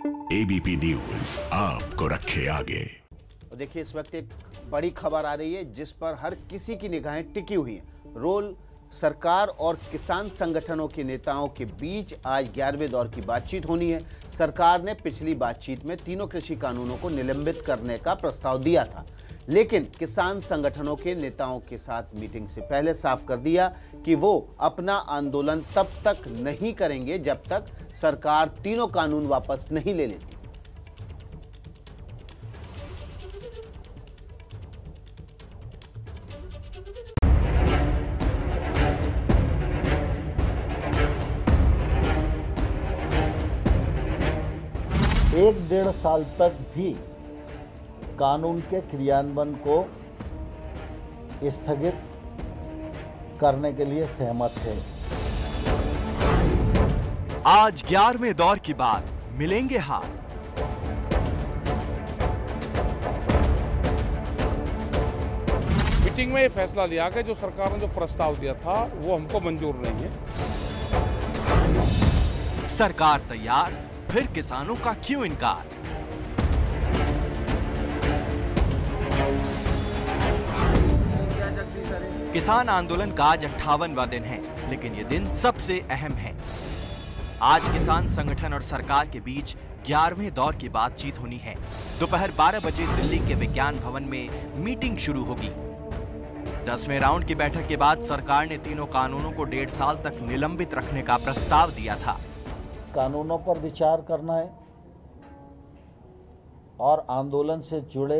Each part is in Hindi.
एबीपी न्यूज आपको रखे आगे। देखिए, इस वक्त एक बड़ी खबर आ रही है जिस पर हर किसी की निगाहें टिकी हुई हैं। रोल सरकार और किसान संगठनों के नेताओं के बीच आज 11वें दौर की बातचीत होनी है। सरकार ने पिछली बातचीत में तीनों कृषि कानूनों को निलंबित करने का प्रस्ताव दिया था, लेकिन किसान संगठनों के नेताओं के साथ मीटिंग से पहले साफ कर दिया कि वो अपना आंदोलन तब तक नहीं करेंगे जब तक सरकार तीनों कानून वापस नहीं ले लेती। एक डेढ़ साल तक भी कानून के क्रियान्वयन को स्थगित करने के लिए सहमत है। आज 11वें दौर की बात मिलेंगे हाथ। मीटिंग में ये फैसला लिया कि जो सरकार ने जो प्रस्ताव दिया था वो हमको मंजूर नहीं है। सरकार तैयार, फिर किसानों का क्यों इनकार? किसान आंदोलन का आज 58वां दिन है, लेकिन ये दिन सबसे अहम है। आज किसान संगठन और सरकार के बीच 11वें दौर की बातचीत होनी है। दोपहर 12 बजे दिल्ली के विज्ञान भवन में मीटिंग शुरू होगी। 10वें राउंड की बैठक के बाद सरकार ने तीनों कानूनों को 1.5 साल तक निलंबित रखने का प्रस्ताव दिया था। कानूनों पर विचार करना है और आंदोलन से जुड़े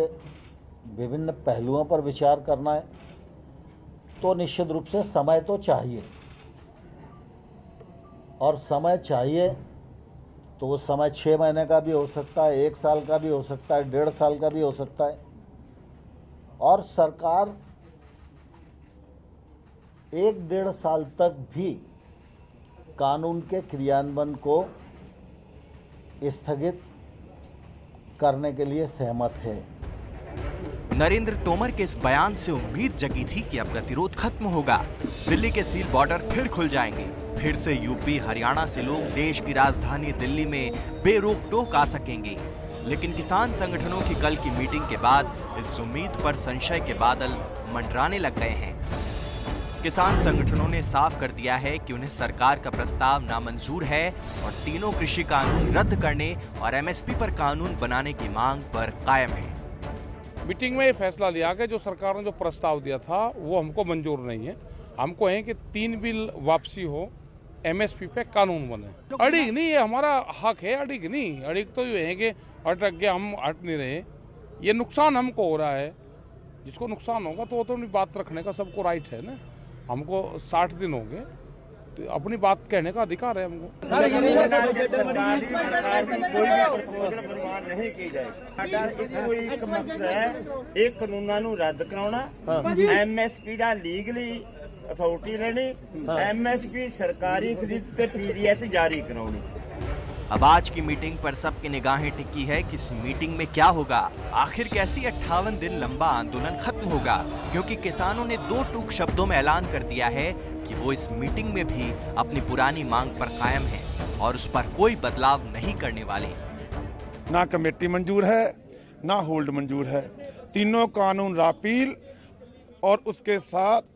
विभिन्न पहलुओं पर विचार करना है, तो निश्चित रूप से समय तो चाहिए, और समय चाहिए तो वो समय 6 महीने का भी हो सकता है, 1 साल का भी हो सकता है, 1.5 साल का भी हो सकता है। और सरकार 1-1.5 साल तक भी कानून के क्रियान्वयन को स्थगित करने के लिए सहमत है। नरेंद्र तोमर के इस बयान से उम्मीद जगी थी कि अब गतिरोध खत्म होगा, दिल्ली के सील बॉर्डर फिर खुल जाएंगे, फिर से यूपी हरियाणा से लोग देश की राजधानी दिल्ली में बेरोक टोक आ सकेंगे। लेकिन किसान संगठनों की कल की मीटिंग के बाद इस उम्मीद पर संशय के बादल मंडराने लग गए हैं। किसान संगठनों ने साफ कर दिया है कि उन्हें सरकार का प्रस्ताव नामंजूर है और तीनों कृषि कानून रद्द करने और एमएसपी पर कानून बनाने की मांग पर कायम है। मीटिंग में ये फैसला लिया कि जो सरकार ने जो प्रस्ताव दिया था वो हमको मंजूर नहीं है। हमको है कि 3 बिल वापसी हो, एमएसपी पे कानून बने। अड़िग नहीं, ये हमारा हक है। अड़िग नहीं, अड़िग तो ये है कि अटक गया, हम हट नहीं रहे। ये नुकसान हमको हो रहा है, जिसको नुकसान होगा तो वो तो अपनी बात रखने का सबको राइट है ना। हमको 60 दिन हो गए, तो अपनी बात कहने का अधिकार है हमको। नहीं की जाए एक मकसद है, एक कानूना नूं रद्द कराउणा, एमएसपी दा लीगली अथॉरिटी लेनी, एमएसपी सरकारी खरीद ते पीडीएस जारी कराउणी। अब आज की मीटिंग पर सबकी निगाहें टिकी है कि इस मीटिंग में क्या होगा। आखिर कैसी 58 दिन लंबा आंदोलन खत्म होगा, क्योंकि किसानों ने 2 टूक शब्दों में ऐलान कर दिया है कि वो इस मीटिंग में भी अपनी पुरानी मांग पर कायम हैं और उस पर कोई बदलाव नहीं करने वाले। ना कमेटी मंजूर है, ना होल्ड मंजूर है। तीनों कानून रापील और उसके साथ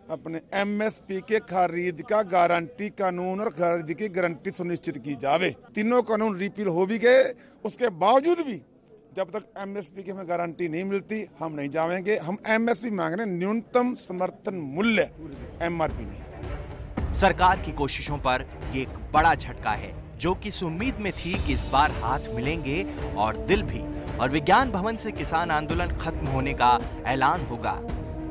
अपने एमएसपी के खरीद का गारंटी कानून और खरीद की गारंटी सुनिश्चित की जावे। तीनों कानून रिपील हो भी गए, उसके बावजूद भी जब तक एमएसपी की हमें गारंटी नहीं मिलती हम नहीं जाएंगे। हम एमएसपी मांग रहे हैं, न्यूनतम समर्थन मूल्य, एमआरपी नहीं। सरकार की कोशिशों पर ये एक बड़ा झटका है, जो कि इस उम्मीद में थी कि इस बार हाथ मिलेंगे और दिल भी, और विज्ञान भवन से किसान आंदोलन खत्म होने का ऐलान होगा।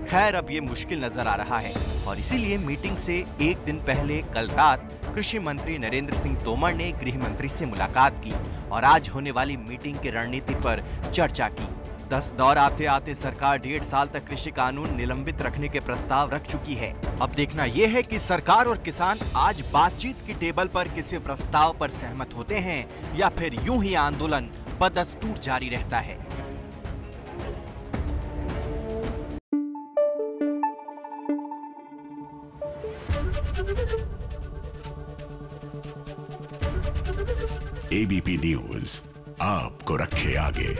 खैर, अब ये मुश्किल नजर आ रहा है और इसीलिए मीटिंग से एक दिन पहले कल रात कृषि मंत्री नरेंद्र सिंह तोमर ने गृह मंत्री से मुलाकात की और आज होने वाली मीटिंग की रणनीति पर चर्चा की। 10 दौर आते आते सरकार 1.5 साल तक कृषि कानून निलंबित रखने के प्रस्ताव रख चुकी है। अब देखना यह है कि सरकार और किसान आज बातचीत की टेबल पर किसी प्रस्ताव पर सहमत होते हैं या फिर यूं ही आंदोलन बदस्तूर जारी रहता है। एबीपी न्यूज आपको रखे आगे।